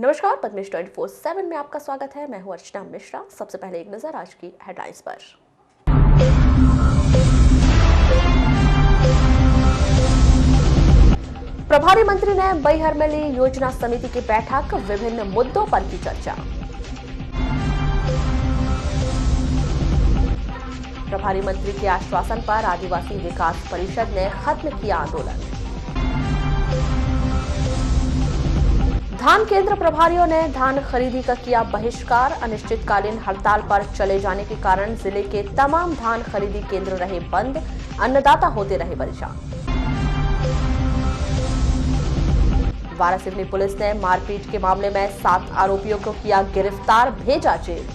नमस्कार, पद्मेश 24/7 में आपका स्वागत है। मैं हूं अर्चना मिश्रा। सबसे पहले एक नजर आज की हेडलाइंस पर। प्रभारी मंत्री ने बैहर में ली योजना समिति की बैठक, विभिन्न मुद्दों पर की चर्चा। प्रभारी मंत्री के आश्वासन पर आदिवासी विकास परिषद ने खत्म किया आंदोलन। धान केंद्र प्रभारियों ने धान खरीदी का किया बहिष्कार, अनिश्चितकालीन हड़ताल पर चले जाने के कारण जिले के तमाम धान खरीदी केंद्र रहे बंद, अन्नदाता होते रहे परेशान। वारासिवनी पुलिस ने मारपीट के मामले में 7 आरोपियों को किया गिरफ्तार, भेजा जेल।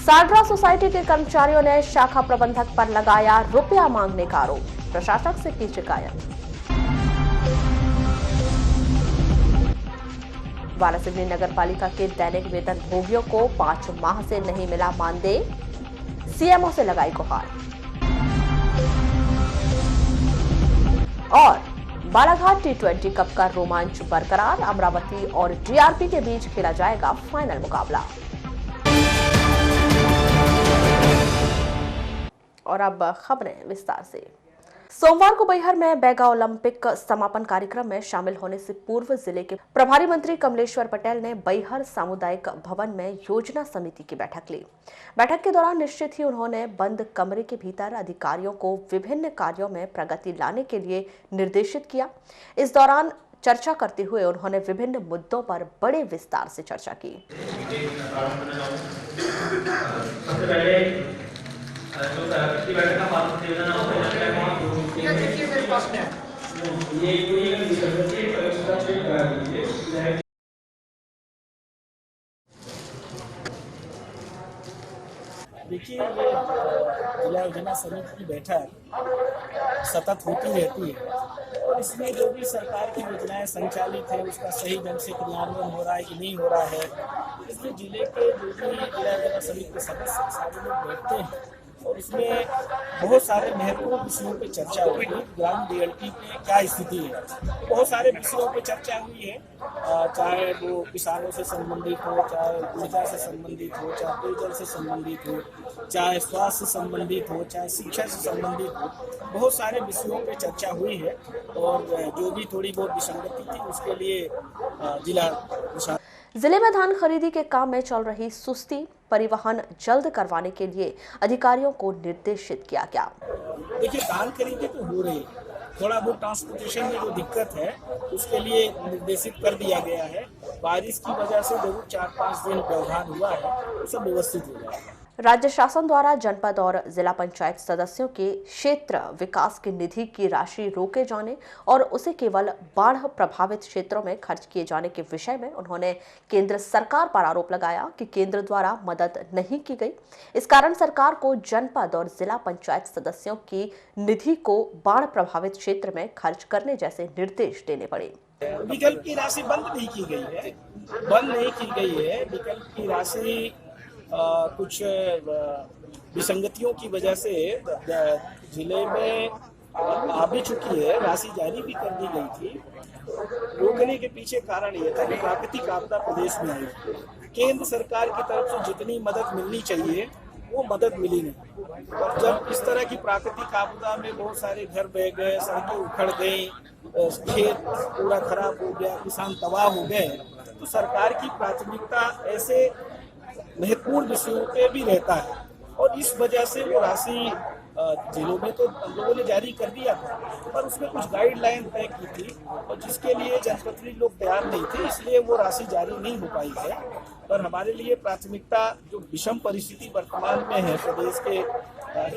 साडरा सोसाइटी के कर्मचारियों ने शाखा प्रबंधक पर लगाया रुपया मांगने का आरोप, प्रशासक से की शिकायत। वारासिवनी नगर पालिका के दैनिक वेतन भोगियों को 5 माह से नहीं मिला मानदेय, सीएमओ से लगाई गुहार। और बालाघाट T20 कप का रोमांच बरकरार, अमरावती और डीआरपी के बीच खेला जाएगा फाइनल मुकाबला। और अब खबरें विस्तार से। सोमवार को बैहर में बैगा ओलंपिक समापन कार्यक्रम में शामिल होने से पूर्व जिले के प्रभारी मंत्री कमलेश्वर पटेल ने बैहर सामुदायिक भवन में योजना समिति की बैठक ली। बैठक के दौरान निश्चित ही उन्होंने बंद कमरे के भीतर अधिकारियों को विभिन्न कार्यों में प्रगति लाने के लिए निर्देशित किया। इस दौरान चर्चा करते हुए उन्होंने विभिन्न मुद्दों पर बड़े विस्तार से चर्चा की। देखिए, ये जिला योजना समिति की बैठक सतत होती रहती है और इसमें जो भी सरकार की योजनाएं संचालित है उसका सही ढंग से क्रियान्वयन हो रहा है कि नहीं हो रहा है, इसमें जिले के जो भी जिला योजना समिति के सदस्य सारे लोग बैठते हैं और इसमें बहुत सारे महत्वपूर्ण विषयों पर चर्चा हुई है। ग्राउंड रियलिटी में क्या स्थिति है, बहुत सारे विषयों पर चर्चा हुई है, चाहे वो किसानों से संबंधित हो, चाहे ऊर्जा से संबंधित हो, चाहे पेयजल से संबंधित हो, चाहे स्वास्थ्य से संबंधित हो, चाहे शिक्षा से संबंधित हो, बहुत सारे विषयों पर चर्चा हुई है। और जो भी थोड़ी बहुत विसंगति थी उसके लिए जिले में धान खरीदी के काम में चल रही सुस्ती, परिवहन जल्द करवाने के लिए अधिकारियों को निर्देशित किया गया। देखिए, धान खरीदी तो हो रही है, थोड़ा बहुत ट्रांसपोर्टेशन में जो दिक्कत है उसके लिए निर्देशित कर दिया गया है। बारिश की वजह से जरूर 4-5 दिन व्यवधान हुआ है, तो सब व्यवस्थित हो जाएगा। राज्य शासन द्वारा जनपद और जिला पंचायत सदस्यों के क्षेत्र विकास की निधि की राशि रोके जाने और उसे केवल बाढ़ प्रभावित क्षेत्रों में खर्च किए जाने के विषय में उन्होंने केंद्र सरकार पर आरोप लगाया कि केंद्र द्वारा मदद नहीं की गई। इस कारण सरकार को जनपद और जिला पंचायत सदस्यों की निधि को बाढ़ प्रभावित क्षेत्र में खर्च करने जैसे निर्देश देने पड़े। विकल्प की राशि बंद नहीं की गई है, विकल्प की राशि कुछ विसंगतियों की वजह से जिले में आ भी चुकी है, राशि जारी भी कर दी गई थी। रोकने के पीछे कारण ये था कि प्राकृतिक आपदा प्रदेश में आई, केंद्र सरकार की तरफ से जितनी मदद मिलनी चाहिए वो मदद मिली नहीं। और जब इस तरह की प्राकृतिक आपदा में बहुत सारे घर बह गए, सड़कें उखड़ गई, खेत पूरा खराब हो गया, किसान तबाह हो गए, तो सरकार की प्राथमिकता ऐसे महत्वपूर्ण विषयों पे भी रहता है और इस वजह से वो राशि जिलों में तो लोगों ने जारी कर दिया था, पर उसमें कुछ गाइडलाइन तय की थी और जिसके लिए जनप्रतिनिधि लोग तैयार नहीं थे, इसलिए वो राशि जारी नहीं हो पाई है। पर हमारे लिए प्राथमिकता जो विषम परिस्थिति वर्तमान में है प्रदेश के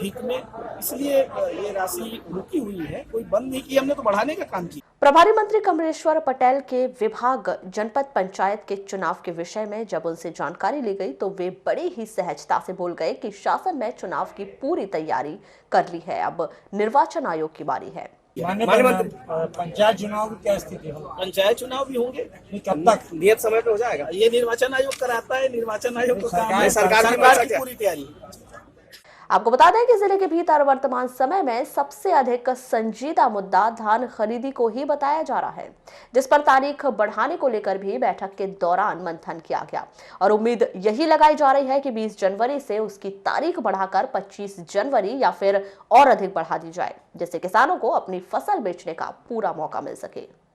हित में, इसलिए ये राशि रुकी हुई है, कोई बंद नहीं की, हमने तो बढ़ाने का काम किया। प्रभारी मंत्री कमलेश्वर पटेल के विभाग जनपद पंचायत के चुनाव के विषय में जब उनसे जानकारी ली गई तो वे बड़ी ही सहजता से बोल गए कि शासन ने चुनाव की पूरी तैयारी कर ली है, अब निर्वाचन आयोग की बारी है। पंचायत चुनाव की क्या स्थिति है? पंचायत चुनाव भी होंगे, कब तक? नियत समय पे हो जाएगा। ये निर्वाचन आयोग कराता है, निर्वाचन आयोग को काम है, सरकार की पूरी तैयारी। आपको बता दें कि जिले के भीतर वर्तमान समय में सबसे अधिक संजीदा मुद्दा धान खरीदी को ही बताया जा रहा है, जिस पर तारीख बढ़ाने को लेकर भी बैठक के दौरान मंथन किया गया और उम्मीद यही लगाई जा रही है कि 20 जनवरी से उसकी तारीख बढ़ाकर 25 जनवरी या फिर और अधिक बढ़ा दी जाए, जिससे किसानों को अपनी फसल बेचने का पूरा मौका मिल सके।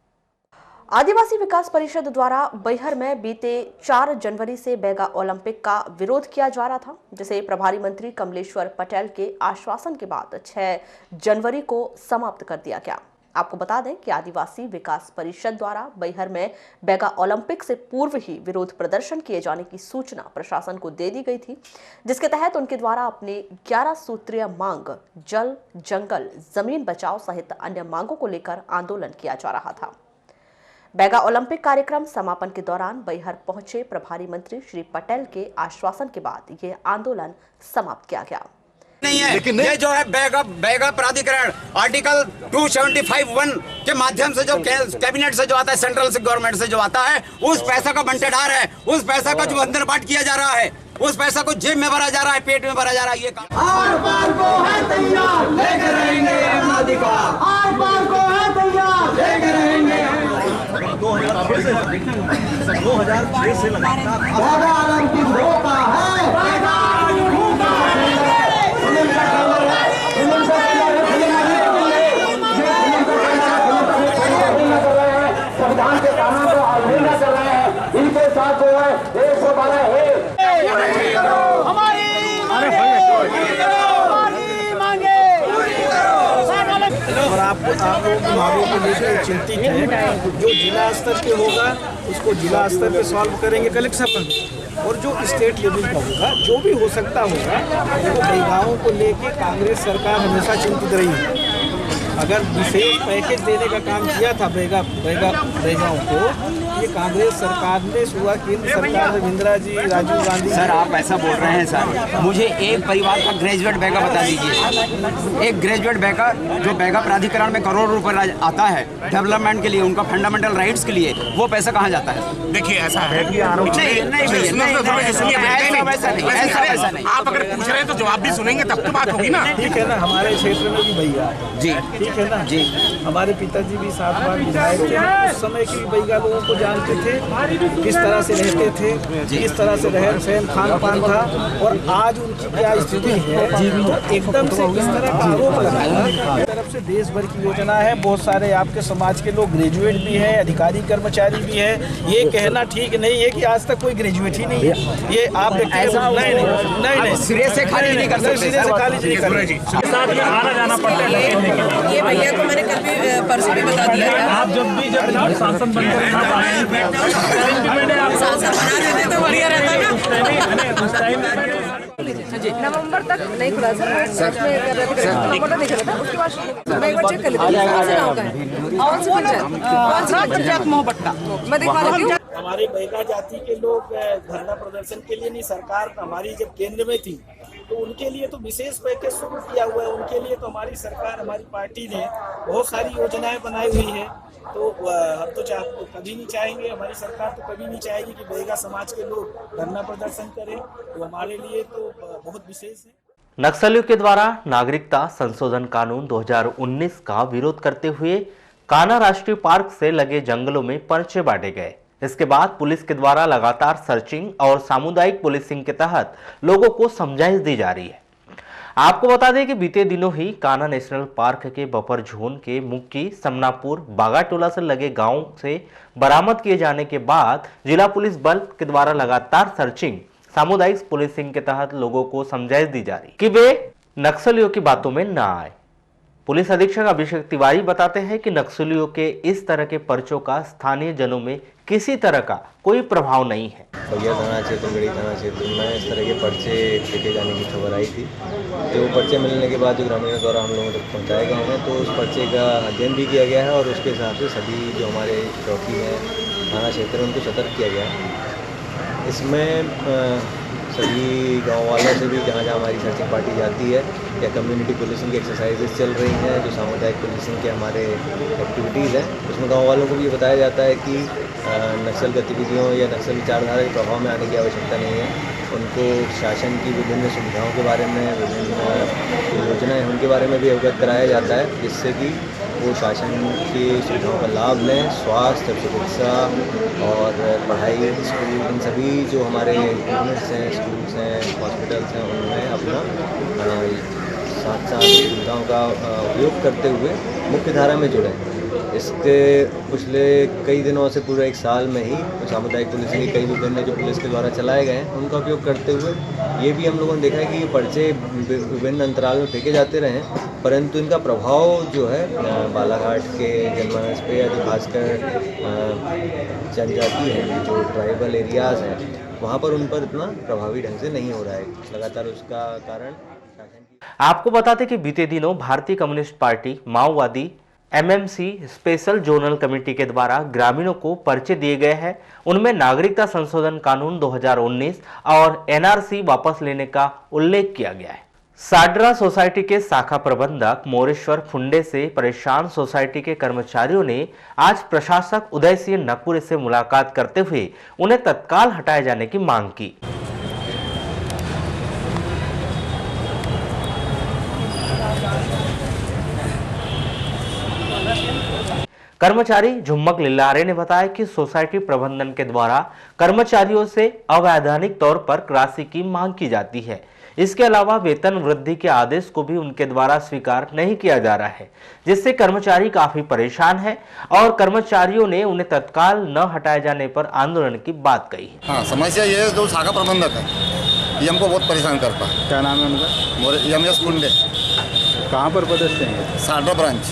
आदिवासी विकास परिषद द्वारा बैहर में बीते 4 जनवरी से बैगा ओलंपिक का विरोध किया जा रहा था, जिसे प्रभारी मंत्री कमलेश्वर पटेल के आश्वासन के बाद 6 जनवरी को समाप्त कर दिया गया। आपको बता दें कि आदिवासी विकास परिषद द्वारा बैहर में बैगा ओलंपिक से पूर्व ही विरोध प्रदर्शन किए जाने की सूचना प्रशासन को दे दी गई थी, जिसके तहत उनके द्वारा अपनी 11 सूत्रीय मांग जल, जंगल, जमीन बचाओ सहित अन्य मांगों को लेकर आंदोलन किया जा रहा था। बैगा ओलंपिक कार्यक्रम समापन के दौरान बैहर पहुंचे प्रभारी मंत्री श्री पटेल के आश्वासन के बाद ये आंदोलन समाप्त किया गया। नहीं है, लेकिन ये जो है बैगा प्राधिकरण आर्टिकल 275(1) के माध्यम से जो कैबिनेट से जो आता है, सेंट्रल से गवर्नमेंट से जो आता है, उस पैसा का बंटेदार है, उस पैसा का जो अंदर बांट किया जा रहा है, उस पैसा को जेब में भरा जा रहा है, पेट में भरा जा रहा है। ये आर पार को है तैयार, लेके रहेंगे अपना अधिकार। आर पार को है तैयार, लेके रहेंगे। 2006 से लगातार बैगा ओलंपिक होता है, बैगा होता है। संविधान के कानून को अवहेलना कर रहे हैं, इनके साथ जो है 112 है। और आप लोगों की मांगों को लेकर चिंतित है। जो जिला स्तर पे होगा उसको जिला स्तर पे सॉल्व करेंगे कलेक्शन पर, और जो स्टेट लेवल का होगा, जो भी हो सकता होगा, तो बैगाओं को लेकर कांग्रेस सरकार हमेशा चिंतित रही है। अगर विशेष पैकेज देने का काम किया था बैगाओं को, ये कांग्रेस सरकार ने शुरुआत, केंद्र सरकार में इंदिरा जी, राजीव गांधी। सर आप ऐसा बोल रहे हैं सर, मुझे एक परिवार का ग्रेजुएट बैगा बता दीजिए। एक ग्रेजुएट बैगा जो बैगा प्राधिकरण में करोड़ रुपए आता है डेवलपमेंट के लिए, उनका फंडामेंटल राइट्स के लिए, वो पैसा कहाँ जाता है? देखिए ऐसा है, ऐसा नहीं। आप अगर पूछ रहे हैं तो जवाब भी सुनेंगे तब तो बात होगी ना। ठीक है ना, हमारे क्षेत्र में भी भैया जी, ठीक है ना जी। हमारे पिताजी भी 7 बार विधायक थे, उस समय की बैगा लोगों को जानते थे, किस तरह से रहते थे, किस तरह से रहन सहन खान पान था, और आज उनकी क्या स्थिति है। तो एकदम से किस तरह का आरोप लगाया। तरफ से देश भर की योजना है, बहुत सारे आपके समाज के लोग ग्रेजुएट भी हैं, अधिकारी कर्मचारी भी हैं। ये कहना ठीक नहीं है कि आज तक कोई ग्रेजुएट ही नहीं है। ये आप नहीं सिरे से खाली नहीं कर सकते, सिरे से खाली नहीं कर रहे। आना जाना पड़ता है। ये भैया को मैंने कल भी परसों भी बता दिया था। आप जब सांसद बनकर सांसद बना देते तो बढ़िया रहता ना। नवंबर तक नहीं खुला सर, नवंबर तक नहीं खुला था। उसके बाद मैं एक बार चेक कर लेती हूँ कौन से गाँव का है, कौन सी पंचायत मोहब्बत, मैं दिखा देती हूँ। हमारे बैगा जाति के लोग धरना प्रदर्शन के लिए नहीं, सरकार हमारी जब केंद्र में थी तो उनके लिए तो विशेष पैकेज शुरू किया हुआ है। उनके लिए तो हमारी सरकार, हमारी पार्टी ने बहुत सारी योजनाएं बनाई हुई है। तो हम तो कभी नहीं चाहेंगे, हमारी सरकार तो कभी नहीं चाहेगी कि बैगा समाज के लोग धरना प्रदर्शन करें। तो हमारे लिए तो बहुत विशेष है। नक्सलियों के द्वारा नागरिकता संशोधन कानून 2019 का विरोध करते हुए कान्हा राष्ट्रीय पार्क से लगे जंगलों में पर्चे बांटे गए। इसके बाद पुलिस के द्वारा लगातार सर्चिंग और सामुदायिक पुलिसिंग के तहत लोगों को समझाइश दी जा रही है। आपको बता दें कि बीते दिनों ही कान्हा नेशनल पार्क के बफर जोन के मुक्की, समनापुर, बागाटोला से लगे गांव से बरामद किए जाने के बाद जिला पुलिस बल के द्वारा लगातार सर्चिंग, सामुदायिक पुलिसिंग के तहत लोगों को समझाइश दी जा रही कि वे नक्सलियों की बातों में ना आए। पुलिस अधीक्षक अभिषेक तिवारी बताते हैं कि नक्सलियों के इस तरह के पर्चों का स्थानीय जनों में किसी तरह का कोई प्रभाव नहीं है। बगिया थाना क्षेत्र, गढ़ी थाना क्षेत्र में इस तरह के पर्चे लेके जाने की खबर आई थी। जो पर्चे मिलने के बाद जो ग्रामीणों द्वारा हम लोगों तक पहुँचाए गए हैं, तो उस पर्चे का अध्ययन भी किया गया है और उसके हिसाब से सभी जो हमारे चौकी हैं, थाना क्षेत्र है, उनको सतर्क किया गया है। इसमें सभी गाँव वालों से भी जहाँ जहाँ हमारी सर्चिंग पार्टी जाती है, या कम्युनिटी पुलिसिंग की एक्सरसाइजेज चल रही हैं, जो सामुदायिक पुलिसिंग के हमारे एक्टिविटीज़ हैं, उसमें गाँव वालों को भी ये बताया जाता है कि नक्सल गतिविधियों या नक्सल विचारधारा के प्रभाव में आने की आवश्यकता नहीं है। उनको शासन की विभिन्न सुविधाओं के बारे में, विभिन्न योजनाएं हैं उनके बारे में भी अवगत कराया जाता है, जिससे कि वो शासन की सुविधाओं का लाभ लें। स्वास्थ्य, चिकित्सा और पढ़ाई, स्कूल, इन सभी जो हमारे यूनिट्स हैं, स्कूल्स हैं, हॉस्पिटल्स हैं, उनमें अपना साथ सुविधाओं का उपयोग करते हुए मुख्य धारा में जुड़ें। इसके पिछले कई दिनों से पूरे 1 साल में ही सामुदायिक पुलिसिंग के कई विभिन्न जो पुलिस के द्वारा चलाए गए हैं उनका उपयोग करते हुए ये भी हम लोगों ने देखा है कि ये पर्चे विभिन्न अंतराल में फेंके जाते रहे, परंतु इनका प्रभाव जो है बालाघाट के जनमानस पे या जो खासकर जनजाति है, जो ट्राइबल एरियाज़ हैं, वहाँ पर उन पर इतना प्रभावी ढंग से नहीं हो रहा है। लगातार उसका कारण आपको बता दें कि बीते दिनों भारतीय कम्युनिस्ट पार्टी माओवादी एमएमसी स्पेशल जोनल कमेटी के द्वारा ग्रामीणों को पर्चे दिए गए हैं। उनमें नागरिकता संशोधन कानून 2019 और एनआरसी वापस लेने का उल्लेख किया गया है। साडरा सोसाइटी के शाखा प्रबंधक मोरेश्वर फुंडे से परेशान सोसाइटी के कर्मचारियों ने आज प्रशासक उदय सिंह नकपुरे से मुलाकात करते हुए उन्हें तत्काल हटाए जाने की मांग की। कर्मचारी झुम्मक लिल्लारे ने बताया कि सोसाइटी प्रबंधन के द्वारा कर्मचारियों से अवैधानिक तौर पर राशि की मांग की जाती है। इसके अलावा वेतन वृद्धि के आदेश को भी उनके द्वारा स्वीकार नहीं किया जा रहा है, जिससे कर्मचारी काफी परेशान है और कर्मचारियों ने उन्हें तत्काल न हटाए जाने पर आंदोलन की बात कही है। हाँ, समस्या ये है, जो शाखा प्रबंधक है ये हमको बहुत परेशान करता है। क्या नाम है उनका? एमएस कुंडे। कहाँ पर पदस्थ हैं? साडरा ब्रांच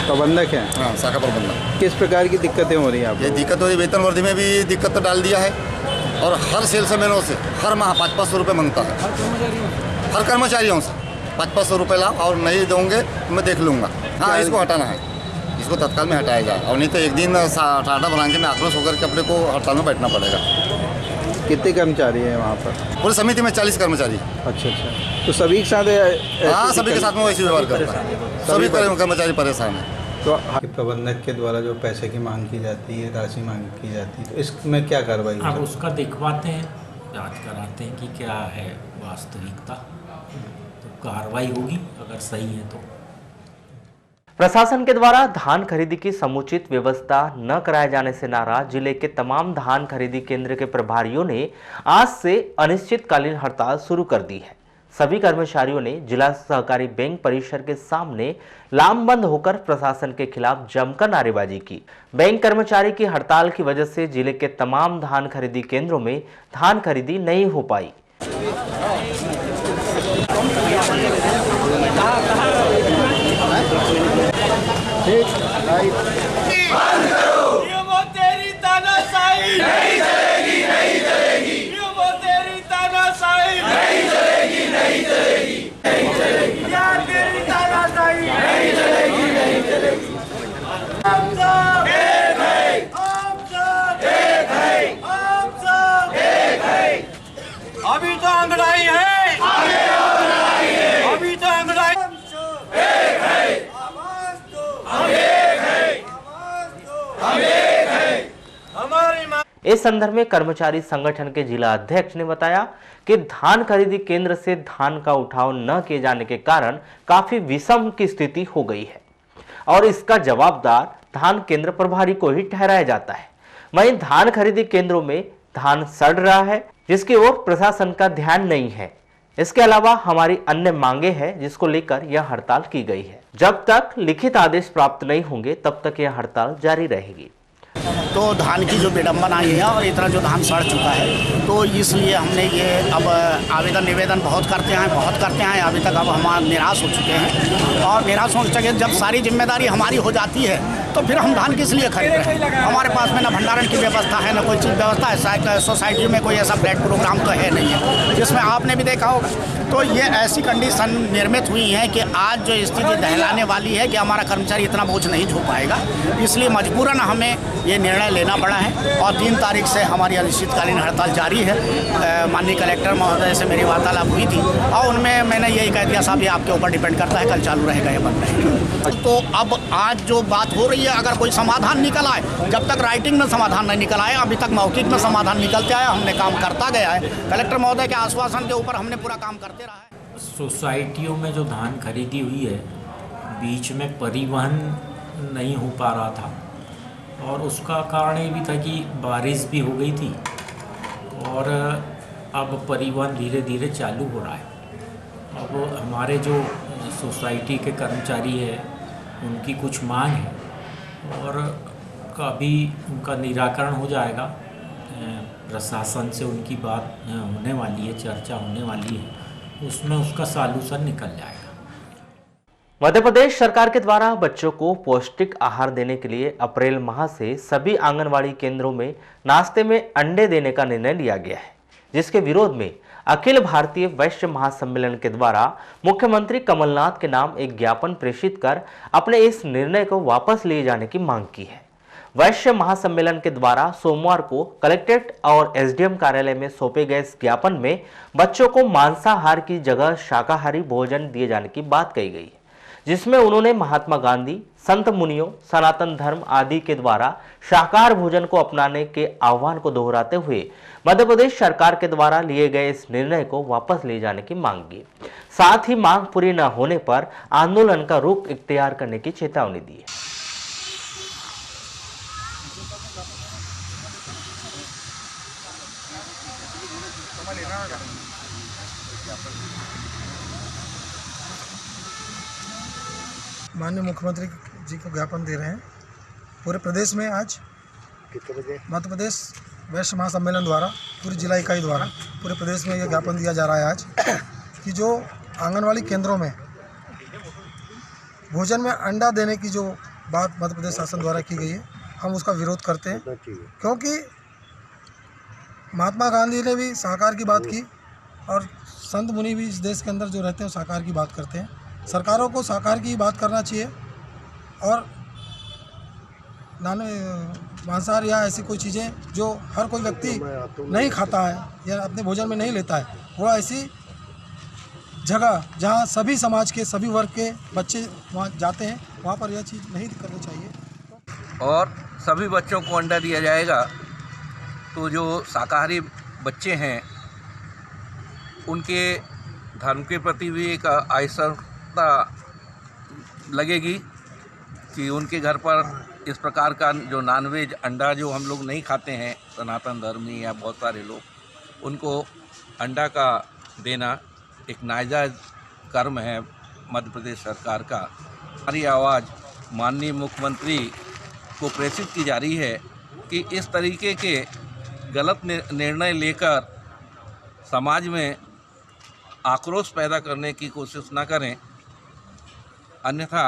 प्रबंधक हैं। हाँ, शाखा प्रबंधक। किस प्रकार की दिक्कतें हो रही हैं आपको? ये दिक्कत हो रही, वेतन वृद्धि में भी दिक्कत डाल दिया है और हर सेल्समैनों से हर माह 500 रुपये मांगता है। हर कर्मचारियों से 500 रुपये लाभ, और नहीं दोगे तो मैं देख लूँगा। हाँ, इसको हटाना है, इसको तत्काल में हटाया जाए, और नहीं तो एक दिन साडरा ब्रांच में आक्रोश होकर के अपने को हड़ताल में बैठना पड़ेगा। कितने कर्मचारी हैं वहाँ पर? पूरी समिति में 40 कर्मचारी। अच्छा, तो सभी के साथ? हाँ, सभी के साथ में वैसे व्यवहार करता है। सभी कर्मचारी परेशान हैं। तो प्रबंधक के द्वारा जो पैसे की मांग की जाती है, राशि मांग की जाती है, तो इसमें क्या कार्रवाई? आप उसका दिखवाते हैं, जांच कराते हैं कि क्या है वास्तविकता, तो कार्रवाई होगी अगर सही है तो। प्रशासन के द्वारा धान खरीदी की समुचित व्यवस्था न कराए जाने से नाराज जिले के तमाम धान खरीदी केंद्र के प्रभारियों ने आज से अनिश्चितकालीन हड़ताल शुरू कर दी है। सभी कर्मचारियों ने जिला सहकारी बैंक परिसर के सामने लामबंद होकर प्रशासन के खिलाफ जमकर नारेबाजी की। बैंक कर्मचारी की हड़ताल की वजह से जिले के तमाम धान खरीदी केंद्रों में धान खरीदी नहीं हो पाई। तेरी तानाशाही नहीं चलेगी, नहीं चलेगी। तेरी तानाशाही नहीं चलेगी, नहीं चलेगी, नहीं चलेगी। यार तेरी तानाशाही नहीं चलेगी, नहीं चलेगी। हम सब एक है, हम सब एक है, हम सब एक है। अभी तो अंगड़ाई है, अभी तो अंगड़ाई एक है। इस संदर्भ में कर्मचारी संगठन के जिला अध्यक्ष ने बताया कि धान खरीदी केंद्र से धान का उठाव न किए जाने के कारण काफी विषम की स्थिति हो गई है और इसका जवाबदार धान केंद्र प्रभारी को ही ठहराया जाता है। वहीं धान खरीदी केंद्रों में धान सड़ रहा है, जिसकी ओर प्रशासन का ध्यान नहीं है। इसके अलावा हमारी अन्य मांगे हैं जिसको लेकर यह हड़ताल की गई है। जब तक लिखित आदेश प्राप्त नहीं होंगे तब तक यह हड़ताल जारी रहेगी। तो धान की जो विडम्बना आई है और इतना जो धान सड़ चुका है, तो इसलिए हमने ये अब आवेदन निवेदन बहुत करते हैं अभी तक। अब हम निराश हो चुके हैं और निराश हो चुके जब सारी जिम्मेदारी हमारी हो जाती है तो फिर हम धान किस लिए खरीद रहे हैं? हमारे पास में ना भंडारण की व्यवस्था है, ना कोई चीज़ व्यवस्था है। सोसाइटी में कोई ऐसा फ्लैट प्रोग्राम तो है नहीं है जिसमें आपने भी देखा होगा। तो ये ऐसी कंडीशन निर्मित हुई है कि आज जो स्थिति दहलाने वाली है कि हमारा कर्मचारी इतना बोझ नहीं झेल पाएगा, इसलिए मजबूरन हमें ये निर्णय लेना पड़ा है। और 3 तारीख से हमारी अनिश्चितकालीन हड़ताल जारी है। माननीय कलेक्टर महोदय से मेरी वार्तालाप हुई थी और उनमें मैंने यही कह दिया, साहब ये आपके ऊपर डिपेंड करता है, कल चालू रहेगा या बंद रहेगा। तो अब आज जो बात हो रही है, अगर कोई समाधान निकल आए, जब तक राइटिंग में समाधान नहीं निकल आए, अभी तक मौखिक में समाधान निकलते आया, हमने काम करता गया है। कलेक्टर महोदय के आश्वासन के ऊपर हमने पूरा काम करते रहा है। सोसाइटियों में जो धान खरीदी हुई है, बीच में परिवहन नहीं हो पा रहा था और उसका कारण ये भी था कि बारिश भी हो गई थी और अब परिवहन धीरे धीरे चालू हो रहा है। अब हमारे जो सोसाइटी के कर्मचारी है उनकी कुछ मांग है और कभी उनका निराकरण हो जाएगा। प्रशासन से उनकी बात होने वाली है, चर्चा होने वाली है, उसमें उसका सॉल्यूशन निकल जाएगा। मध्य प्रदेश सरकार के द्वारा बच्चों को पौष्टिक आहार देने के लिए अप्रैल माह से सभी आंगनवाड़ी केंद्रों में नाश्ते में अंडे देने का निर्णय लिया गया है, जिसके विरोध में अखिल भारतीय वैश्य महासम्मेलन के द्वारा मुख्यमंत्री कमलनाथ के नाम एक ज्ञापन प्रेषित कर अपने इस निर्णय को वापस लिए जाने की मांग की है। वैश्य महासम्मेलन के द्वारा सोमवार को कलेक्ट्रेट और एसडीएम कार्यालय में सौंपे गए इस ज्ञापन में बच्चों को मांसाहार की जगह शाकाहारी भोजन दिए जाने की बात कही गई है, जिसमें उन्होंने महात्मा गांधी, संत मुनियों, सनातन धर्म आदि के द्वारा शाकाहार भोजन को अपनाने के आह्वान को दोहराते हुए मध्य प्रदेश सरकार के द्वारा लिए गए इस निर्णय को वापस ले जाने की मांग की। साथ ही मांग पूरी न होने पर आंदोलन का रुख इख्तियार करने की चेतावनी दी है। माननीय मुख्यमंत्री जी को ज्ञापन दे रहे हैं। पूरे प्रदेश में आज मध्य प्रदेश वैश्य महासम्मेलन द्वारा, पूरी जिला इकाई द्वारा पूरे प्रदेश में यह ज्ञापन दिया जा रहा है आज कि जो आंगनवाड़ी केंद्रों में भोजन में अंडा देने की जो बात मध्य प्रदेश शासन द्वारा की गई है, हम उसका विरोध करते हैं। क्योंकि महात्मा गांधी ने भी शाकाहार की बात की और संत मुनि भी इस देश के अंदर जो रहते हैं शाकाहार की बात करते हैं। सरकारों को शाकाहार की बात करना चाहिए और मांसाहार या ऐसी कोई चीज़ें जो हर कोई व्यक्ति नहीं खाता है या अपने भोजन में नहीं लेता है, वो ऐसी जगह जहाँ सभी समाज के सभी वर्ग के बच्चे वहाँ जाते हैं, वहाँ पर यह चीज़ नहीं करनी चाहिए। और सभी बच्चों को अंडा दिया जाएगा तो जो शाकाहारी बच्चे हैं उनके धर्म के प्रति भी एक आहिस्ता लगेगी कि उनके घर पर इस प्रकार का जो नॉनवेज अंडा जो हम लोग नहीं खाते हैं, सनातन धर्मी या बहुत सारे लोग, उनको अंडा का देना एक नाजायज़ कर्म है मध्य प्रदेश सरकार का। हमारी आवाज़ माननीय मुख्यमंत्री को प्रेषित की जा रही है कि इस तरीके के गलत निर्णय लेकर समाज में आक्रोश पैदा करने की कोशिश न करें, अन्यथा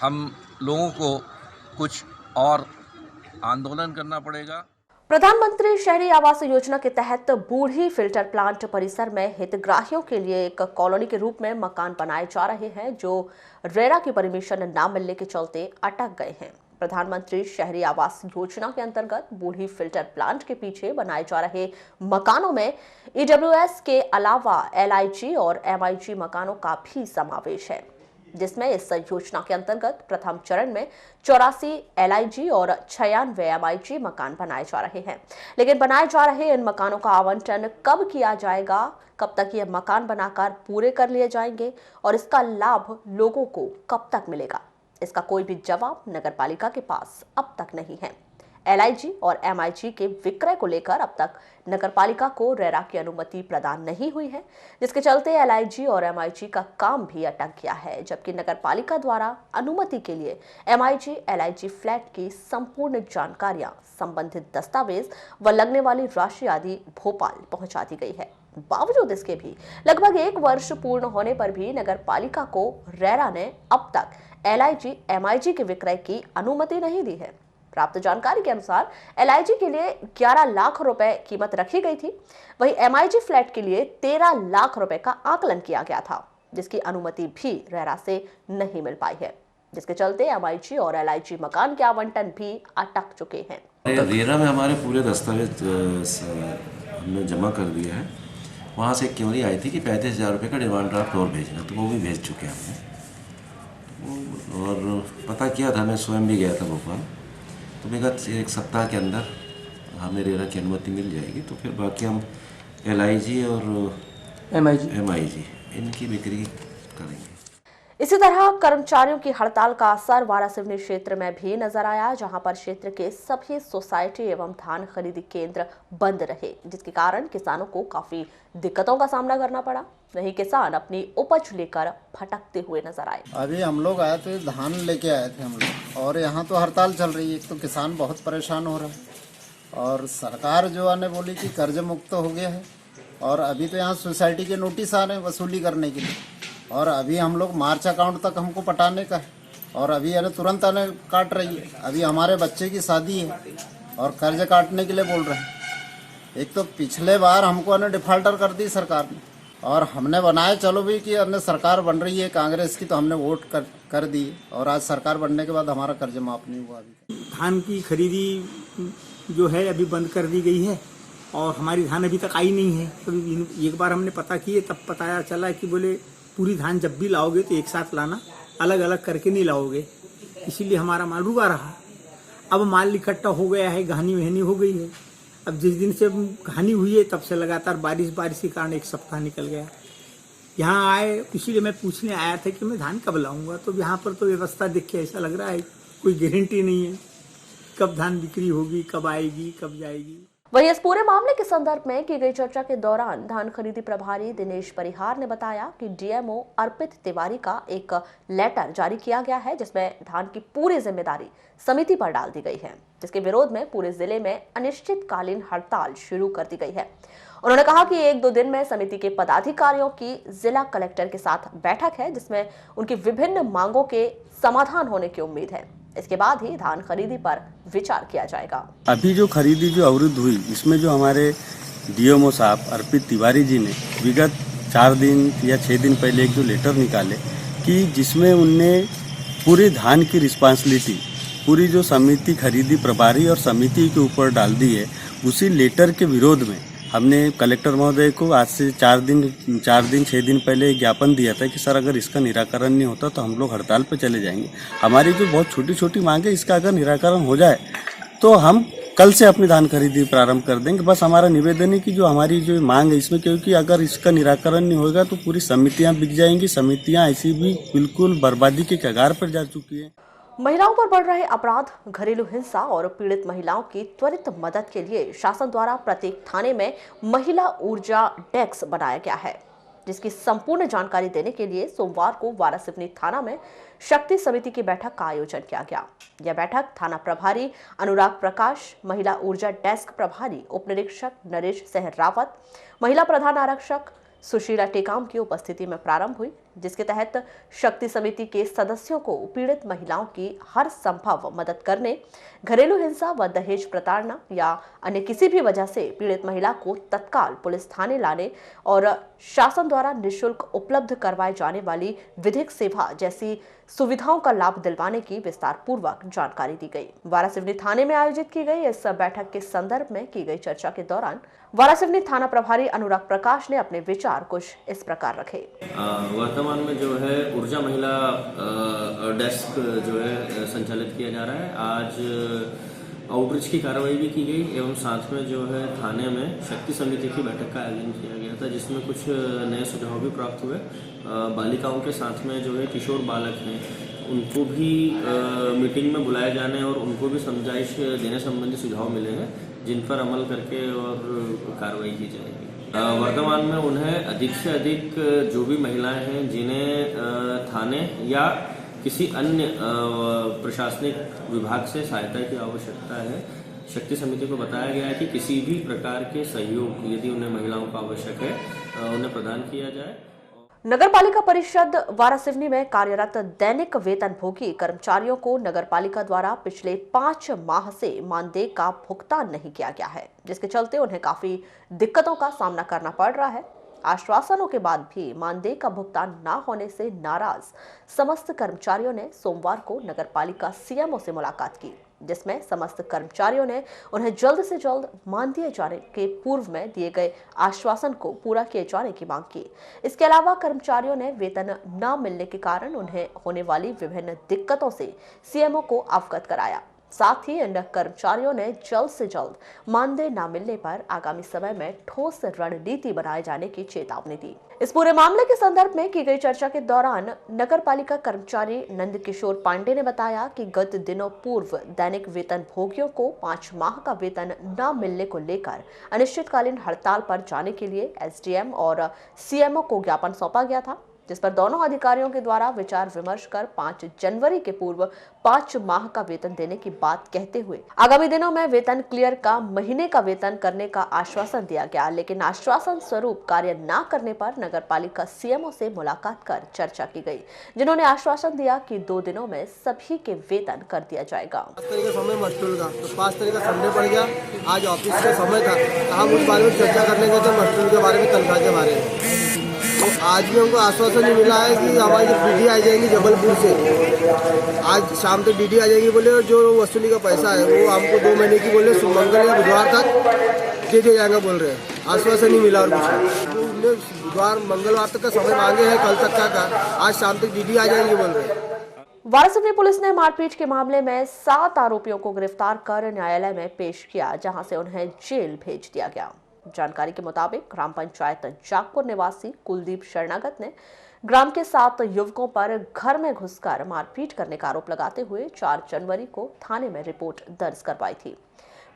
हम लोगों को कुछ और आंदोलन करना पड़ेगा। प्रधानमंत्री शहरी आवास योजना के तहत बूढ़ी फिल्टर प्लांट परिसर में हितग्राहियों के लिए एक कॉलोनी के रूप में मकान बनाए जा रहे हैं, जो रेरा की परमिशन न मिलने के चलते अटक गए हैं। प्रधानमंत्री शहरी आवास योजना के अंतर्गत बूढ़ी फिल्टर प्लांट के पीछे बनाए जा रहे मकानों में ईडब्ल्यूएस के अलावा एलआईजी और एमआईजी मकानों का भी समावेश है, जिसमें इस योजना के अंतर्गत प्रथम चरण में 84 एलआईजी और 96 एमआईजी मकान बनाए जा रहे हैं। लेकिन बनाए जा रहे इन मकानों का आवंटन कब किया जाएगा, कब तक ये मकान बनाकर पूरे कर लिए जाएंगे और इसका लाभ लोगों को कब तक मिलेगा, इसका कोई भी जवाब नगरपालिका के पास अब तक नहीं है। एलआईजी और एमआईजी के विक्रय को लेकर अब तक नगरपालिका को रेरा की अनुमति प्रदान नहीं हुई है, जिसके चलते एलआईजी और एमआईजी का काम भी अटक गया है, जबकि नगरपालिका द्वारा अनुमति के लिए एमआईजी एलआईजी फ्लैट की संपूर्ण जानकारियां, संबंधित दस्तावेज व लगने वाली राशि आदि भोपाल पहुंचा दी गई है। बावजूद इसके भी लगभग 1 वर्ष पूर्ण होने पर भी नगरपालिका को रेरा ने अब तक LIG, MIG के विक्रय की अनुमति नहीं दी है। प्राप्त जानकारी के अनुसार LIG के लिए 11 लाख रुपए कीमत रखी गई थी, वहीं MIG फ्लैट के लिए 13 लाख रुपए का आकलन किया गया था, जिसकी अनुमति भी रेरा से नहीं मिल पाई है, जिसके चलते MIG और LIG मकान के आवंटन भी अटक चुके हैं। रेरा में हमारे पूरे दस्तावेज हमने जमा कर दिया है। वहाँ से एक क्वेरी आई थी कि 35,000 रुपये का डिमांड ड्राफ्ट और भेजना, तो वो भी भेज चुके हैं हमने। और पता किया था, मैं स्वयं भी गया था भोपाल, तो विगत एक सप्ताह के अंदर हमें रेरा की अनुमति मिल जाएगी, तो फिर बाकी हम LIG और MIG इनकी बिक्री करेंगे। इसी तरह कर्मचारियों की हड़ताल का असर वारासिवनी क्षेत्र में भी नजर आया, जहां पर क्षेत्र के सभी सोसाइटी एवं धान खरीदी केंद्र बंद रहे, जिसके कारण किसानों को काफी दिक्कतों का सामना करना पड़ा। वहीं किसान अपनी उपज लेकर भटकते हुए नजर आए। अभी हम लोग आए थे, धान लेके आए थे हम लोग, और यहाँ तो हड़ताल चल रही है। एक तो किसान बहुत परेशान हो रहा है, और सरकार जो आने बोली कि कर्ज मुक्त हो गया है, और अभी तो यहाँ सोसाइटी के नोटिस आ रहे हैं वसूली करने के लिए, और अभी हम लोग मार्च अकाउंट तक हमको पटाने का है, और अभी यानी तुरंत आने काट रही है। अभी हमारे बच्चे की शादी है और कर्ज काटने के लिए बोल रहे हैं। एक तो पिछले बार हमको अन्य डिफाल्टर कर दी सरकार ने, और हमने बनाए चलो भी कि अन्य सरकार बन रही है कांग्रेस की, तो हमने वोट कर दी, और आज सरकार बनने के बाद हमारा कर्ज माफ नहीं हुआ। अभी धान की खरीदी जो है अभी बंद कर दी गई है, और हमारी धान अभी तक आई नहीं है। अभी एक बार हमने पता किए, तब पता चला कि बोले पूरी धान जब भी लाओगे तो एक साथ लाना, अलग अलग करके नहीं लाओगे, इसीलिए हमारा माल रुका रहा। अब माल इकट्ठा हो गया है, घानी वहनी हो गई है। अब जिस दिन से घानी हुई है तब से लगातार बारिश के कारण एक सप्ताह निकल गया। यहाँ आए, इसीलिए मैं पूछने आया था कि मैं धान कब लाऊंगा, तो यहाँ पर तो व्यवस्था देख के ऐसा लग रहा है कोई गारंटी नहीं है कब धान बिक्री होगी, कब आएगी, कब जाएगी। वहीं इस पूरे मामले के संदर्भ में की गई चर्चा के दौरान धान खरीदी प्रभारी दिनेश परिहार ने बताया कि DMO अर्पित तिवारी का एक लेटर जारी किया गया है, जिसमें धान की पूरी जिम्मेदारी समिति पर डाल दी गई है, जिसके विरोध में पूरे जिले में अनिश्चितकालीन हड़ताल शुरू कर दी गई है। उन्होंने कहा कि 1-2 दिन में समिति के पदाधिकारियों की जिला कलेक्टर के साथ बैठक है, जिसमें उनकी विभिन्न मांगों के समाधान होने की उम्मीद है। इसके बाद ही धान खरीदी पर विचार किया जाएगा। अभी जो खरीदी जो अवरुद्ध हुई, इसमें जो हमारे DMO साहब अर्पित तिवारी जी ने विगत 4 दिन या 6 दिन पहले एक जो लेटर निकाले कि जिसमें उनने पूरे धान की रिस्पांसिबिलिटी पूरी जो समिति खरीदी प्रभारी और समिति के ऊपर डाल दी है, उसी लेटर के विरोध में हमने कलेक्टर महोदय को आज से 4 दिन 6 दिन पहले ज्ञापन दिया था कि सर अगर इसका निराकरण नहीं होता तो हम लोग हड़ताल पर चले जाएंगे। हमारी जो बहुत छोटी छोटी मांग है, इसका अगर निराकरण हो जाए तो हम कल से अपनी धान खरीदी प्रारंभ कर देंगे। बस हमारा निवेदन है कि जो हमारी जो मांग है इसमें, क्योंकि अगर इसका निराकरण नहीं होगा तो पूरी समितियाँ बिक जाएंगी। समितियाँ ऐसी भी बिल्कुल बर्बादी के कगार पर जा चुकी है। महिलाओं पर बढ़ रहे अपराध, घरेलू हिंसा और पीड़ित महिलाओं की त्वरित मदद के लिए शासन द्वारा प्रत्येक थाने में महिला ऊर्जा डेस्क बनाया गया है, जिसकी संपूर्ण जानकारी देने के लिए सोमवार को वारासिवनी थाना में शक्ति समिति की बैठक का आयोजन किया गया। यह बैठक थाना प्रभारी अनुराग प्रकाश, महिला ऊर्जा डेस्क प्रभारी उप निरीक्षक नरेश सहरावत, महिला प्रधान आरक्षक सुशीला टेकाम की उपस्थिति में प्रारंभ हुई, जिसके तहत शक्ति समिति के सदस्यों को पीड़ित महिलाओं की हर संभव मदद करने, घरेलू हिंसा व दहेज प्रताड़ना या अन्य किसी भी वजह से पीड़ित महिला को तत्काल पुलिस थाने लाने और शासन द्वारा निःशुल्क उपलब्ध करवाए जाने वाली विधिक सेवा जैसी सुविधाओं का लाभ दिलवाने की विस्तार पूर्वक जानकारी दी गई। वारासिवनी थाने में आयोजित की गई इस बैठक के संदर्भ में की गई चर्चा के दौरान वारासिवनी थाना प्रभारी अनुराग प्रकाश ने अपने विचार कुछ इस प्रकार रखे। वर्तमान में जो है ऊर्जा महिला डेस्क जो है संचालित किया जा रहा है। आज आउटरीच की कार्रवाई भी की गई एवं साथ में जो है थाने में शक्ति समिति की बैठक का आयोजन किया गया था, जिसमें कुछ नए सुझाव भी प्राप्त हुए। बालिकाओं के साथ में जो है किशोर बालक हैं, उनको भी मीटिंग में बुलाए जाने और उनको भी समझाइश देने संबंधी सुझाव मिले हैं, जिन पर अमल करके और कार्रवाई की जाएगी। वर्तमान में उन्हें अधिक से अधिक जो भी महिलाएं हैं जिन्हें थाने या किसी अन्य प्रशासनिक विभाग से सहायता की आवश्यकता है, शक्ति समिति को बताया गया है कि किसी भी प्रकार के सहयोग यदि उन्हें महिलाओं को आवश्यक है उन्हें प्रदान किया जाए। नगरपालिका परिषद वारासिवनी में कार्यरत दैनिक वेतनभोगी कर्मचारियों को नगरपालिका द्वारा पिछले 5 माह से मानदेय का भुगतान नहीं किया गया है, जिसके चलते उन्हें काफी दिक्कतों का सामना करना पड़ रहा है। आश्वासनों के बाद भी मानदेय का भुगतान न होने से नाराज समस्त कर्मचारियों ने सोमवार को नगरपालिका सीएमओ से मुलाकात की, जिसमें समस्त कर्मचारियों ने उन्हें जल्द से जल्द मानदेय जाने के पूर्व में दिए गए आश्वासन को पूरा किए जाने की मांग की। इसके अलावा कर्मचारियों ने वेतन न मिलने के कारण उन्हें होने वाली विभिन्न दिक्कतों से सीएमओ को अवगत कराया। साथ ही इन कर्मचारियों ने जल्द से जल्द मानदेय न मिलने पर आगामी समय में ठोस रणनीति बनाए जाने की चेतावनी दी। इस पूरे मामले के संदर्भ में की गई चर्चा के दौरान नगरपालिका कर्मचारी नंदकिशोर पांडे ने बताया कि गत दिनों पूर्व दैनिक वेतन भोगियों को 5 माह का वेतन न मिलने को लेकर अनिश्चितकालीन हड़ताल पर जाने के लिए एसडीएम और सीएमओ को ज्ञापन सौंपा गया था, जिस पर दोनों अधिकारियों के द्वारा विचार विमर्श कर 5 जनवरी के पूर्व 5 माह का वेतन देने की बात कहते हुए आगामी दिनों में वेतन क्लियर का महीने का वेतन करने का आश्वासन दिया गया। लेकिन आश्वासन स्वरूप कार्य न करने पर नगरपालिका सीएमओ से मुलाकात कर चर्चा की गई, जिन्होंने आश्वासन दिया कि 2 दिनों में सभी के वेतन कर दिया जाएगा। 5 तारीख का समय मस्टूल का, तो 5 तारीख का संडे पड़ गया। आज ऑफिस का समय था, हम उस बारे में चर्चा करने गए थे मस्टूल के बारे में, तनख्वाह के बारे में। तो आज भी हमको आश्वासन नहीं मिला है कि हमारी डीडी आ जाएंगी जबलपुर से, आज शाम तक डीडी आ जाएंगी बोले, और जो वसूली का पैसा है वो हमको 2 महीने की बोले मंगल या बुधवार तक दे दिया जाएगा बोल रहे हैं। आश्वासन नहीं मिला और कुछ तो उन्होंने बुधवार मंगलवार तक का समय मांगे हैं, कल तक का आज शाम तक डीडी आ जाएंगी बोल रहे हैं। वारासिवनी पुलिस ने मारपीट के मामले में 7 आरोपियों को गिरफ्तार कर न्यायालय में पेश किया, जहां से उन्हें जेल भेज दिया गया। जानकारी के मुताबिक ग्राम पंचायत जागपुर निवासी कुलदीप शरणागत ने ग्राम के 7 युवकों पर घर में घुसकर मारपीट करने का आरोप लगाते हुए 4 जनवरी को थाने में रिपोर्ट दर्ज करवाई थी।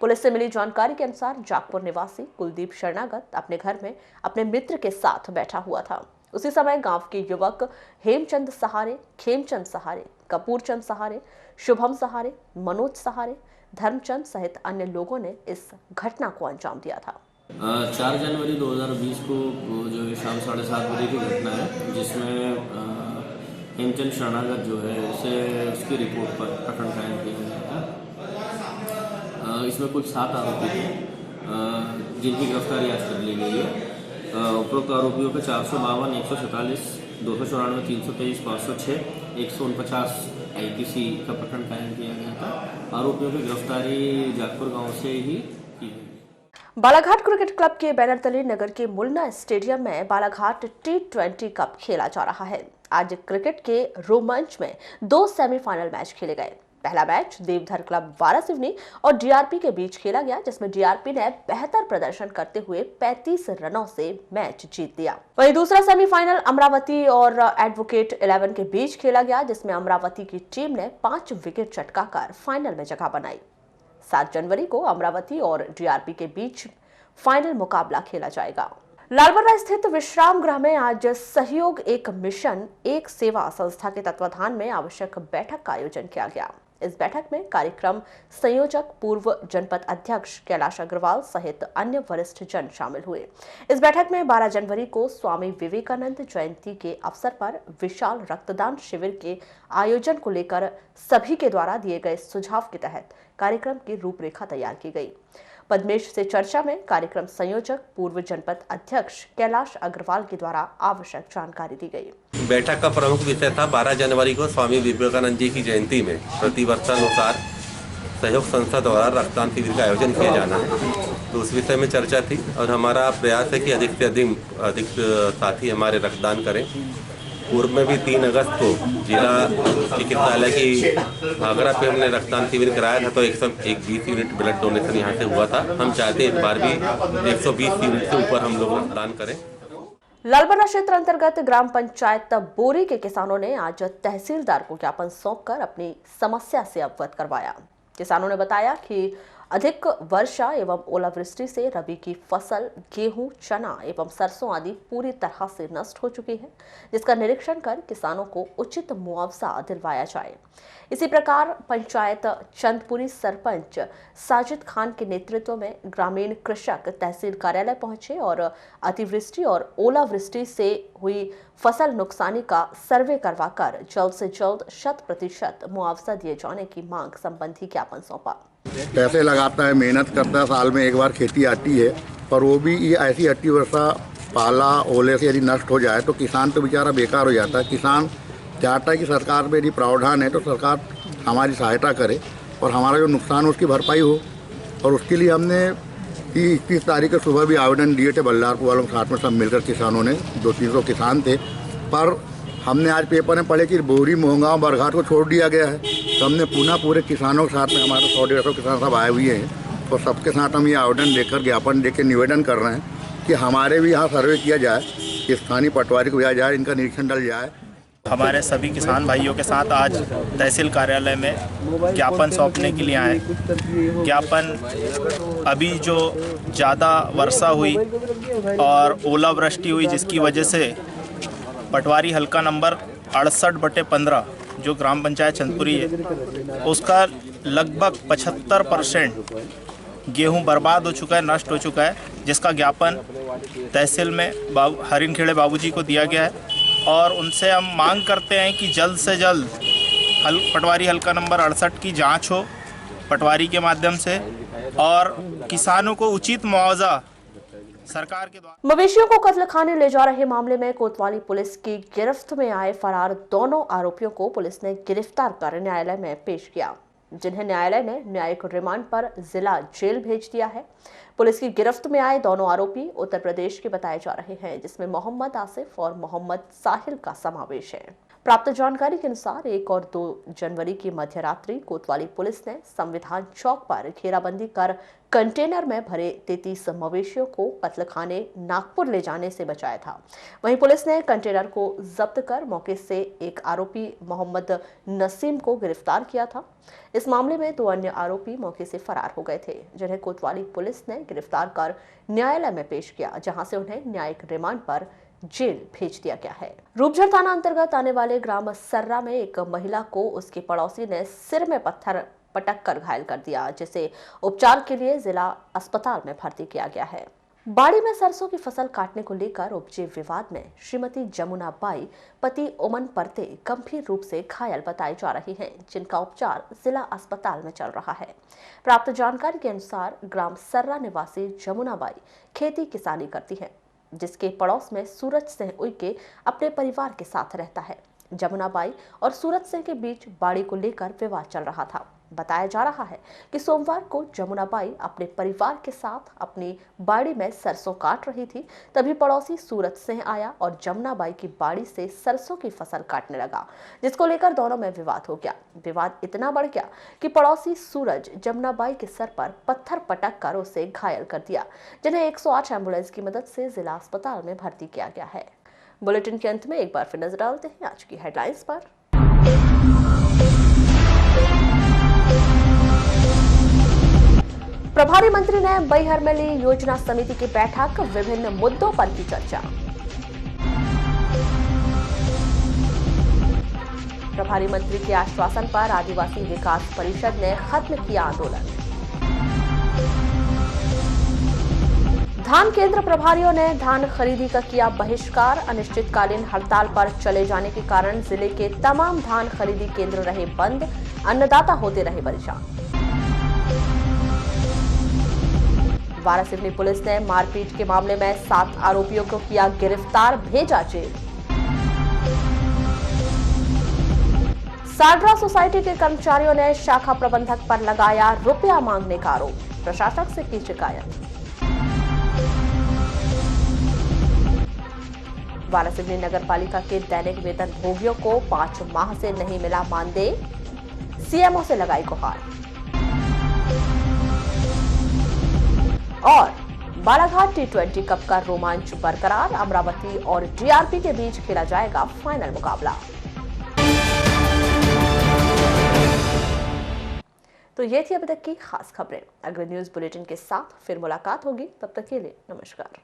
पुलिस से मिली जानकारी के अनुसार जागपुर निवासी कुलदीप शरणागत अपने घर में अपने मित्र के साथ बैठा हुआ था। उसी समय गांव के युवक हेमचंद सहारे, खेमचंद सहारे, कपूरचंद सहारे, शुभम सहारे, मनोज सहारे, धर्मचंद सहित अन्य लोगों ने इस घटना को अंजाम दिया था। 4 जनवरी 2020 को जो शाम 7:30 बजे की घटना है, जिसमें हेमचंद शरणागत जो है उसे उसकी रिपोर्ट पर प्रकरण कायम किया गया था। इसमें कुल 7 आरोपी थे, जिनकी गिरफ्तारी आज कर ली गई है। उपरोक्त आरोपियों पे 452, 147, 294, 323, 506, 149 IPC का प्रकरण कायम किया गया था। आरोपियों की गिरफ्तारी जागपुर गाँव से ही की गई। बालाघाट क्रिकेट क्लब के बैनर तले नगर के मुलना स्टेडियम में बालाघाट T20 कप खेला जा रहा है। आज क्रिकेट के रोमांच में 2 सेमीफाइनल मैच खेले गए। पहला मैच देवधर क्लब वारासिवनी और डीआरपी के बीच खेला गया, जिसमें डीआरपी ने बेहतर प्रदर्शन करते हुए 35 रनों से मैच जीत लिया। वहीं दूसरा सेमीफाइनल अमरावती और एडवोकेट 11 के बीच खेला गया, जिसमें अमरावती की टीम ने 5 विकेट चटकाकर फाइनल में जगह बनाई। 7 जनवरी को अमरावती और डीआरपी के बीच फाइनल मुकाबला खेला जाएगा। लालबर्रा स्थित विश्राम गृह में आज सहयोग एक मिशन एक सेवा संस्था के तत्वाधान में आवश्यक बैठक का आयोजन किया गया। इस बैठक में कार्यक्रम संयोजक पूर्व जनपद अध्यक्ष कैलाश अग्रवाल सहित अन्य वरिष्ठ जन शामिल हुए। इस बैठक में 12 जनवरी को स्वामी विवेकानंद जयंती के अवसर पर विशाल रक्तदान शिविर के आयोजन को लेकर सभी के द्वारा दिए गए सुझाव के तहत कार्यक्रम की रूपरेखा तैयार की गई। पद्मेश से चर्चा में कार्यक्रम संयोजक पूर्व जनपद अध्यक्ष कैलाश अग्रवाल के द्वारा आवश्यक जानकारी दी गई। बैठक का प्रमुख विषय था 12 जनवरी को स्वामी विवेकानंद जी की जयंती में प्रतिवर्षानुसार सहयोग संस्था द्वारा रक्तदान शिविर का आयोजन किया जाना है, तो उस विषय में चर्चा थी। और हमारा प्रयास है कि अधिक से अधिक साथी हमारे रक्तदान करें। पूर्व में भी 3 अगस्त को जिला चिकित्सालय की आगरा पे हमने रक्तदान शिविर कराया था, तो 120 यूनिट ब्लड डोनेशन यहाँ से हुआ था। हम चाहते हैं इस बार भी 120 यूनिट से ऊपर हम लोग रक्तदान करें। लालबर्रा क्षेत्र अंतर्गत ग्राम पंचायत बोरी के किसानों ने आज तहसीलदार को ज्ञापन सौंपकर अपनी समस्या से अवगत करवाया। किसानों ने बताया कि अधिक वर्षा एवं ओलावृष्टि से रबी की फसल गेहूं, चना एवं सरसों आदि पूरी तरह से नष्ट हो चुकी है, जिसका निरीक्षण कर किसानों को उचित मुआवजा दिलवाया जाए। इसी प्रकार पंचायत चंदपुरी सरपंच साजिद खान के नेतृत्व में ग्रामीण कृषक तहसील कार्यालय पहुंचे और अतिवृष्टि और ओलावृष्टि से हुई फसल नुकसानी का सर्वे करवाकर जल्द से जल्द 100% मुआवजा दिए जाने की मांग संबंधी ज्ञापन सौंपा। पैसे लगाता है, मेहनत करता है, साल में एक बार खेती आती है, पर वो भी ये ऐसी अति वर्षा पाला ओले से यदि नष्ट हो जाए तो किसान तो बेचारा बेकार हो जाता है। किसान चाहता है कि सरकार में यदि प्रावधान है तो सरकार हमारी सहायता करे और हमारा जो नुकसान हो उसकी भरपाई हो। और उसके लिए हमने 30 तारीख को सुबह भी आवेदन दिए थे बल्लारपुर वालों के साथ में, सब मिलकर किसानों ने, 200-300 किसान थे। पर हमने आज पेपर में पढ़े कि बोरी मोहंगांव बरघाट को छोड़ दिया गया है, तो हमने पुनः पूरे किसानों के साथ में, हमारे 100-150 किसान सब आए हुए हैं, तो सबके साथ हम ये आवेदन देकर ज्ञापन देकर निवेदन कर रहे हैं कि हमारे भी यहाँ सर्वे किया जाए, कि स्थानीय पटवारी को दिया जाए, इनका निरीक्षण डल जाए। हमारे सभी किसान भाइयों के साथ आज तहसील कार्यालय में ज्ञापन सौंपने के लिए आए। ज्ञापन अभी जो ज़्यादा वर्षा हुई और ओलावृष्टि हुई जिसकी वजह से पटवारी हल्का नंबर 68/15 जो ग्राम पंचायत चंदपुरी है उसका लगभग 75% गेहूं बर्बाद हो चुका है, नष्ट हो चुका है, जिसका ज्ञापन तहसील में हरिनखेड़े बाबूजी को दिया गया है। और उनसे हम मांग करते हैं कि जल्द से जल्द पटवारी हल्का नंबर 68 की जांच हो पटवारी के माध्यम से और किसानों को उचित मुआवजा सरकार के द्वारा। मवेशियों को कत्ल खाने ले जा रहे मामले में कोतवाली पुलिस की गिरफ्त में आए फरार दोनों आरोपियों को पुलिस ने गिरफ्तार कर न्यायालय में पेश किया, जिन्हें न्यायालय ने न्यायिक रिमांड पर जिला जेल भेज दिया है। पुलिस की गिरफ्त में आए दोनों आरोपी उत्तर प्रदेश के बताए जा रहे हैं, जिसमें मोहम्मद आसिफ और मोहम्मद साहिल का समावेश है। प्राप्त जानकारी के अनुसार 1 और 2 जनवरी की मध्य रात्रि कोतवाली पुलिस ने संविधान चौक पर घेराबंदी कर कंटेनर में भरे 33 मवेशियों को कत्ल खाने नागपुर ले जाने से बचाया था। वहीं पुलिस ने कंटेनर को जब्त कर मौके से एक आरोपी मोहम्मद नसीम को गिरफ्तार किया था। इस मामले में 2 अन्य आरोपी मौके से फरार हो गए थे, जिन्हें कोतवाली पुलिस ने गिरफ्तार कर न्यायालय में पेश किया, जहां से उन्हें न्यायिक रिमांड पर जेल भेज दिया गया है। रूपझर थाना अंतर्गत आने वाले ग्राम सर्रा में एक महिला को उसके पड़ोसी ने सिर में पत्थर पटक कर घायल कर दिया, जिसे उपचार के लिए जिला अस्पताल में भर्ती किया गया है। बाड़ी में सरसों की फसल काटने को लेकर उपजे विवाद में श्रीमती जमुना बाई पति ओमन परते गंभीर रूप से घायल बताई जा रही हैं, जिनका उपचार जिला अस्पताल में चल रहा है। प्राप्त जानकारी के अनुसार ग्राम सर्रा निवासी जमुना बाई खेती किसानी करती है, जिसके पड़ोस में सूरज सिंह उइके अपने परिवार के साथ रहता है। जमुना बाई और सूरज सिंह के बीच बाड़ी को लेकर विवाद चल रहा था। बताया जा रहा है कि सोमवार को जमुना बाई अपने परिवार के साथ अपनी बाड़ी में सरसों काट रही थी, तभी पड़ोसी सूरज सिंह आया और जमुना बाई की बाड़ी से सरसों की फसल काटने लगा, जिसको लेकर दोनों में विवाद हो गया। विवाद इतना बढ़ गया कि पड़ोसी सूरज जमुना बाई के सर पर पत्थर पटक कर उसे घायल कर दिया, जिन्हें 108 एम्बुलेंस की मदद से जिला अस्पताल में भर्ती किया गया है। बुलेटिन के अंत में एक बार फिर नजर डालते हैं आज की हेडलाइंस पर। प्रभारी मंत्री ने बैहर में ली योजना समिति की बैठक, विभिन्न मुद्दों पर की चर्चा। प्रभारी मंत्री के आश्वासन पर आदिवासी विकास परिषद ने खत्म किया आंदोलन। धान केंद्र प्रभारियों ने धान खरीदी का किया बहिष्कार, अनिश्चितकालीन हड़ताल पर चले जाने के कारण जिले के तमाम धान खरीदी केंद्र रहे बंद, अन्नदाता होते रहे परेशान। वारासिवनी पुलिस ने मारपीट के मामले में 7 आरोपियों को किया गिरफ्तार, भेजा जेल। साडरा सोसाइटी के कर्मचारियों ने शाखा प्रबंधक पर लगाया रुपया मांगने का आरोप, प्रशासक से की शिकायत। वारासिवनी नगर पालिका के दैनिक वेतन भोगियों को 5 माह से नहीं मिला मानदेय, सीएमओ से लगाई गुहार। और बालाघाट T20 कप का रोमांच बरकरार, अमरावती और डीआरपी के बीच खेला जाएगा फाइनल मुकाबला। तो ये थी अभी तक की खास खबरें। अगले न्यूज बुलेटिन के साथ फिर मुलाकात होगी, तब तक के लिए नमस्कार।